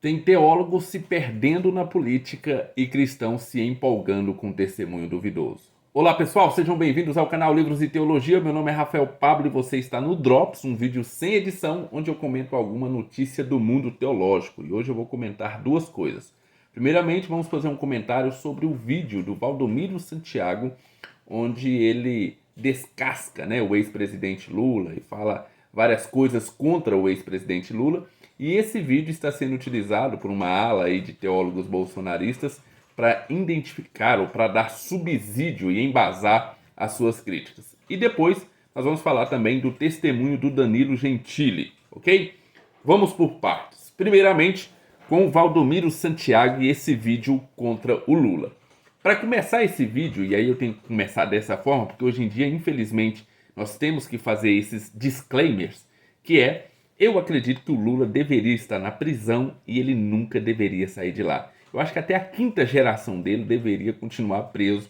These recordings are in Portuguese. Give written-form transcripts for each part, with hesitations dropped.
Tem teólogos se perdendo na política e cristãos se empolgando com testemunho duvidoso. Olá pessoal, sejam bem-vindos ao canal Livros e Teologia. Meu nome é Rafael Pablo e você está no Drops, um vídeo sem edição, onde eu comento alguma notícia do mundo teológico. E hoje eu vou comentar duas coisas. Primeiramente, vamos fazer um comentário sobre o vídeo do Valdomiro Santiago, onde ele descasca, o ex-presidente Lula e fala várias coisas contra o ex-presidente Lula. E esse vídeo está sendo utilizado por uma ala aí de teólogos bolsonaristas para identificar ou para dar subsídio e embasar as suas críticas. E depois nós vamos falar também do testemunho do Danilo Gentili, ok? Vamos por partes. Primeiramente, com o Valdomiro Santiago e esse vídeo contra o Lula. Para começar esse vídeo, e aí eu tenho que começar dessa forma, porque hoje em dia, infelizmente, nós temos que fazer esses disclaimers, que é: eu acredito que o Lula deveria estar na prisão e ele nunca deveria sair de lá. Eu acho que até a quinta geração dele deveria continuar preso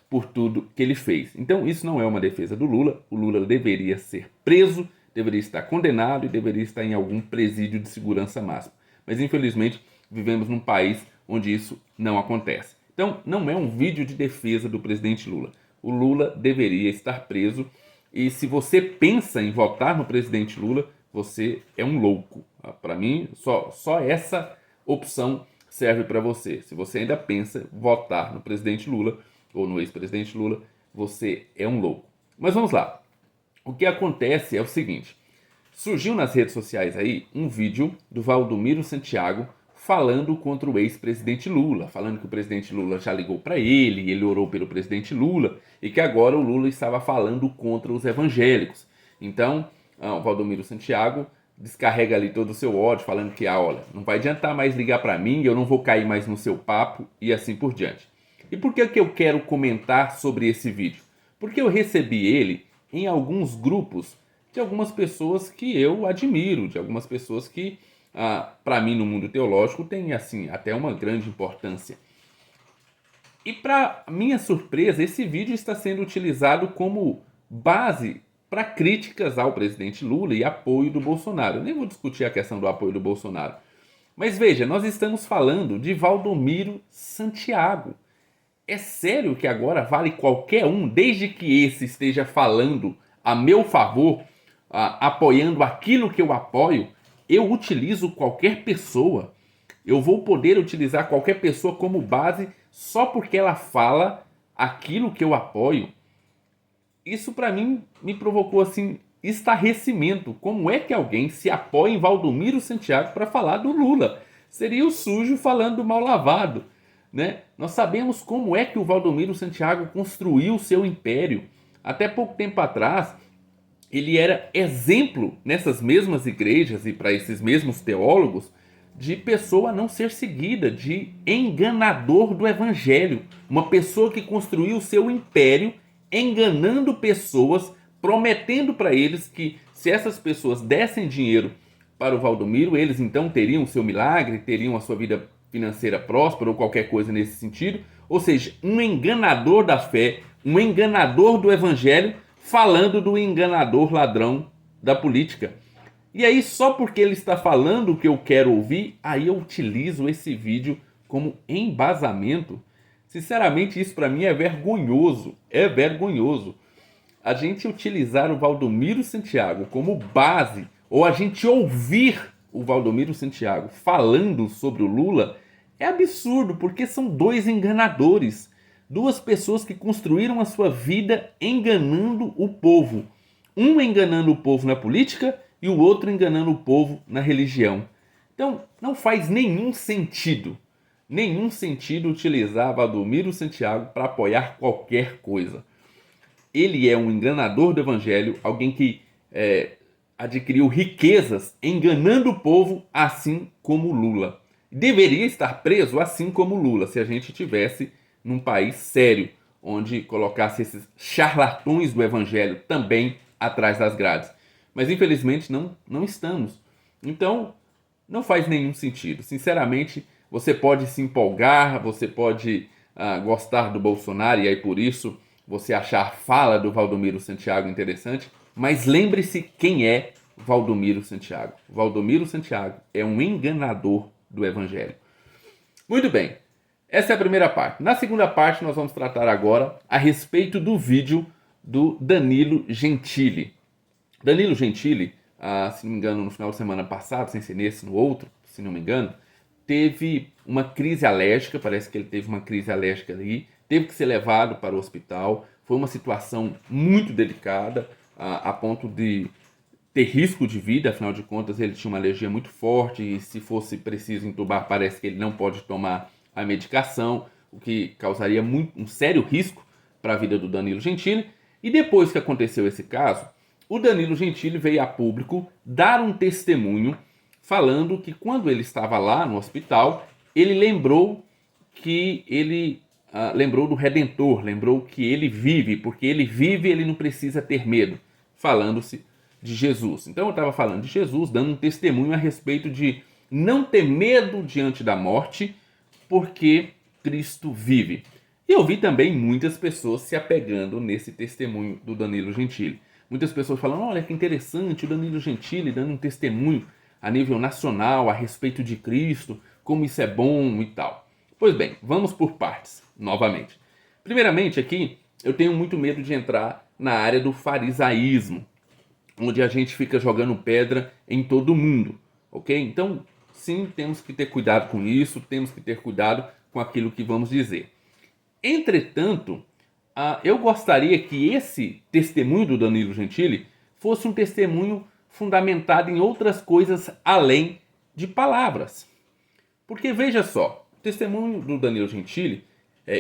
por tudo que ele fez. Então isso não é uma defesa do Lula. O Lula deveria ser preso, deveria estar condenado e deveria estar em algum presídio de segurança máxima. Mas infelizmente vivemos num país onde isso não acontece. Então não é um vídeo de defesa do presidente Lula. O Lula deveria estar preso e se você pensa em votar no presidente Lula, você é um louco. Para mim, só essa opção serve para você. Se você ainda pensa em votar no presidente Lula ou no ex-presidente Lula, você é um louco. Mas vamos lá. O que acontece é o seguinte: surgiu nas redes sociais aí um vídeo do Valdomiro Santiago falando contra o ex-presidente Lula, falando que o presidente Lula já ligou para ele orou pelo presidente Lula e que agora o Lula estava falando contra os evangélicos. Então, o Valdomiro Santiago descarrega ali todo o seu ódio, falando que, olha, não vai adiantar mais ligar para mim, eu não vou cair mais no seu papo e assim por diante. E por que eu quero comentar sobre esse vídeo? Porque eu recebi ele em alguns grupos de algumas pessoas que eu admiro, de algumas pessoas que, para mim, no mundo teológico, tem assim até uma grande importância. E para minha surpresa, esse vídeo está sendo utilizado como base para críticas ao presidente Lula e apoio do Bolsonaro. Eu nem vou discutir a questão do apoio do Bolsonaro. Mas veja, nós estamos falando de Valdomiro Santiago. É sério que agora vale qualquer um, desde que esse esteja falando a meu favor, apoiando aquilo que eu apoio, eu utilizo qualquer pessoa. Eu vou poder utilizar qualquer pessoa como base só porque ela fala aquilo que eu apoio. Isso para mim me provocou assim estarrecimento. Como é que alguém se apoia em Valdomiro Santiago para falar do Lula? Seria o sujo falando do mal lavado, né? Nós sabemos como é que o Valdomiro Santiago construiu o seu império. Até pouco tempo atrás, ele era exemplo nessas mesmas igrejas e para esses mesmos teólogos de pessoa a não ser seguida, de enganador do evangelho. Uma pessoa que construiu o seu império enganando pessoas, prometendo para eles que se essas pessoas dessem dinheiro para o Valdomiro, eles então teriam o seu milagre, teriam a sua vida financeira próspera ou qualquer coisa nesse sentido. Ou seja, um enganador da fé, um enganador do evangelho, falando do enganador ladrão da política. E aí, só porque ele está falando o que eu quero ouvir, aí eu utilizo esse vídeo como embasamento. Sinceramente, isso para mim é vergonhoso. É vergonhoso. A gente utilizar o Valdomiro Santiago como base, ou a gente ouvir o Valdomiro Santiago falando sobre o Lula, é absurdo, porque são dois enganadores. Duas pessoas que construíram a sua vida enganando o povo. Um enganando o povo na política e o outro enganando o povo na religião. Então, não faz nenhum sentido utilizar Valdomiro Santiago para apoiar qualquer coisa. Ele é um enganador do evangelho, alguém que adquiriu riquezas enganando o povo, assim como Lula. Deveria estar preso assim como Lula, se a gente tivesse num país sério, onde colocasse esses charlatões do evangelho também atrás das grades. Mas infelizmente não estamos. Então não faz nenhum sentido. Sinceramente, você pode se empolgar, você pode gostar do Bolsonaro e aí por isso você achar a fala do Valdomiro Santiago interessante, mas lembre-se quem é Valdomiro Santiago. Valdomiro Santiago é um enganador do Evangelho. Muito bem, essa é a primeira parte. Na segunda parte nós vamos tratar agora a respeito do vídeo do Danilo Gentili. Danilo Gentili, se não me engano, no final de semana passado, sem ser nesse, no outro, se não me engano, teve uma crise alérgica, parece que ele teve uma crise alérgica ali, teve que ser levado para o hospital, foi uma situação muito delicada, a ponto de ter risco de vida, afinal de contas ele tinha uma alergia muito forte e se fosse preciso entubar, parece que ele não pode tomar a medicação, o que causaria um sério risco para a vida do Danilo Gentili. E depois que aconteceu esse caso, o Danilo Gentili veio a público dar um testemunho falando que quando ele estava lá no hospital, ele lembrou lembrou do Redentor, lembrou que ele vive, porque ele vive, ele não precisa ter medo, falando-se de Jesus. Então eu estava falando de Jesus, dando um testemunho a respeito de não ter medo diante da morte, porque Cristo vive. E eu vi também muitas pessoas se apegando nesse testemunho do Danilo Gentili. Muitas pessoas falando, olha que interessante, o Danilo Gentili dando um testemunho a nível nacional a respeito de Cristo, como isso é bom e tal. Pois bem, vamos por partes, novamente. Primeiramente aqui, eu tenho muito medo de entrar na área do farisaísmo, onde a gente fica jogando pedra em todo mundo, ok? Então, sim, temos que ter cuidado com isso, temos que ter cuidado com aquilo que vamos dizer. Entretanto, eu gostaria que esse testemunho do Danilo Gentili fosse um testemunho fundamentado em outras coisas além de palavras. Porque veja só, o testemunho do Danilo Gentili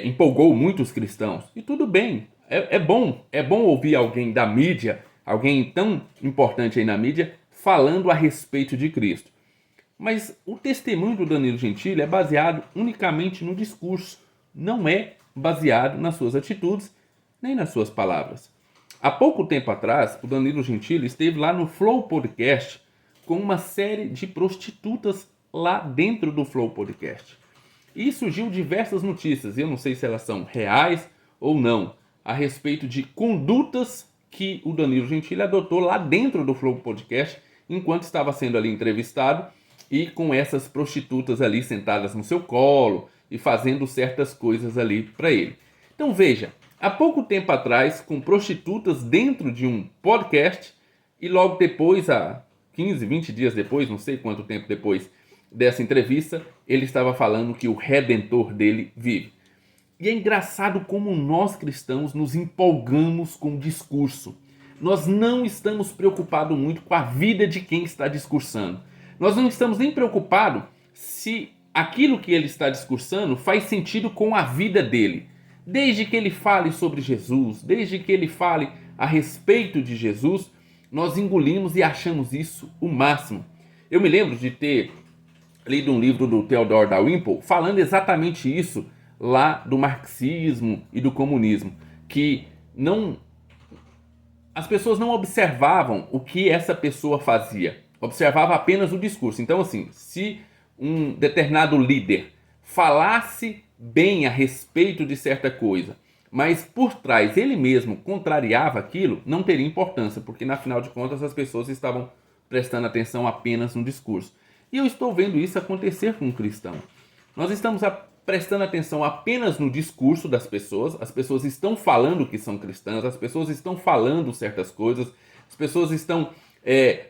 empolgou muitos cristãos. E tudo bem, é bom ouvir alguém da mídia, alguém tão importante aí na mídia, falando a respeito de Cristo. Mas o testemunho do Danilo Gentili é baseado unicamente no discurso, não é baseado nas suas atitudes, nem nas suas palavras. Há pouco tempo atrás, o Danilo Gentili esteve lá no Flow Podcast com uma série de prostitutas lá dentro do Flow Podcast. E surgiu diversas notícias, eu não sei se elas são reais ou não, a respeito de condutas que o Danilo Gentili adotou lá dentro do Flow Podcast, enquanto estava sendo ali entrevistado e com essas prostitutas ali sentadas no seu colo e fazendo certas coisas ali para ele. Então veja, há pouco tempo atrás, com prostitutas dentro de um podcast e logo depois, há 15, 20 dias depois, não sei quanto tempo depois dessa entrevista, ele estava falando que o Redentor dele vive. E é engraçado como nós cristãos nos empolgamos com o discurso. Nós não estamos preocupados muito com a vida de quem está discursando. Nós não estamos nem preocupados se aquilo que ele está discursando faz sentido com a vida dele. Desde que ele fale sobre Jesus, desde que ele fale a respeito de Jesus, nós engolimos e achamos isso o máximo. Eu me lembro de ter lido um livro do Theodor Dalrymple falando exatamente isso lá do marxismo e do comunismo, que as pessoas não observavam o que essa pessoa fazia, observava apenas o discurso. Então assim, se um determinado líder falasse bem a respeito de certa coisa, mas por trás ele mesmo contrariava aquilo, não teria importância, porque na final de contas as pessoas estavam prestando atenção apenas no discurso. E eu estou vendo isso acontecer com um cristão. Nós estamos prestando atenção apenas no discurso das pessoas, as pessoas estão falando que são cristãs, as pessoas estão falando certas coisas, as pessoas estão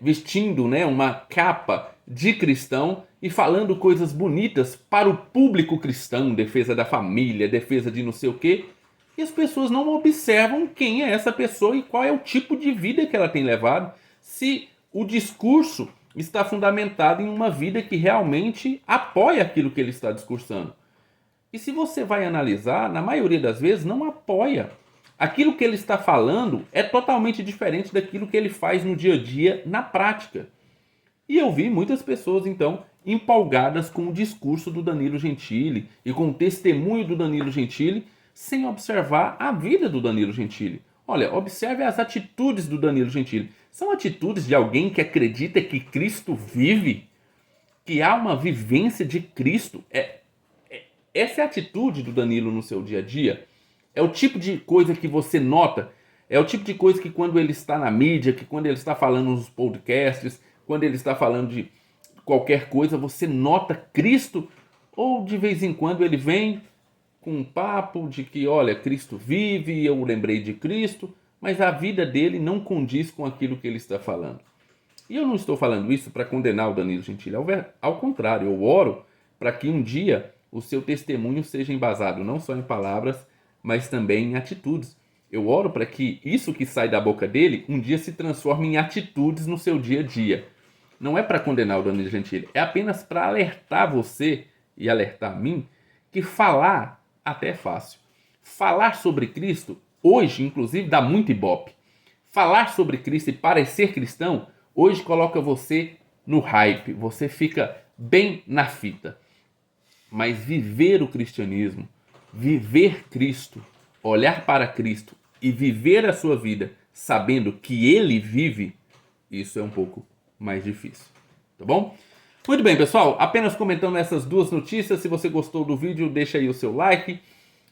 vestindo uma capa de cristão e falando coisas bonitas para o público cristão, defesa da família, defesa de não sei o quê, e as pessoas não observam quem é essa pessoa e qual é o tipo de vida que ela tem levado, se o discurso está fundamentado em uma vida que realmente apoia aquilo que ele está discursando. E se você vai analisar, na maioria das vezes não apoia. Aquilo que ele está falando é totalmente diferente daquilo que ele faz no dia a dia, na prática. E eu vi muitas pessoas, então, empolgadas com o discurso do Danilo Gentili e com o testemunho do Danilo Gentili, sem observar a vida do Danilo Gentili. Olha, observe as atitudes do Danilo Gentili. São atitudes de alguém que acredita que Cristo vive, que há uma vivência de Cristo. Essa é a atitude do Danilo no seu dia a dia. É o tipo de coisa que você nota, é o tipo de coisa que quando ele está na mídia, que quando ele está falando nos podcasts, quando ele está falando qualquer coisa, você nota Cristo, ou de vez em quando ele vem com um papo de que, olha, Cristo vive, eu lembrei de Cristo, mas a vida dele não condiz com aquilo que ele está falando. E eu não estou falando isso para condenar o Danilo Gentili, ao contrário, eu oro para que um dia o seu testemunho seja embasado não só em palavras, mas também em atitudes. Eu oro para que isso que sai da boca dele um dia se transforme em atitudes no seu dia a dia. Não é para condenar o Danilo Gentili, é apenas para alertar você e alertar a mim que falar até é fácil. Falar sobre Cristo, hoje, inclusive, dá muito ibope. Falar sobre Cristo e parecer cristão, hoje coloca você no hype, você fica bem na fita. Mas viver o cristianismo, viver Cristo, olhar para Cristo e viver a sua vida sabendo que Ele vive, isso é um pouco mais difícil, tá bom? Muito bem, pessoal, apenas comentando essas duas notícias. Se você gostou do vídeo, deixa aí o seu like,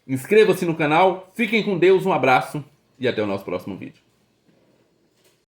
inscreva-se no canal, fiquem com Deus, um abraço e até o nosso próximo vídeo.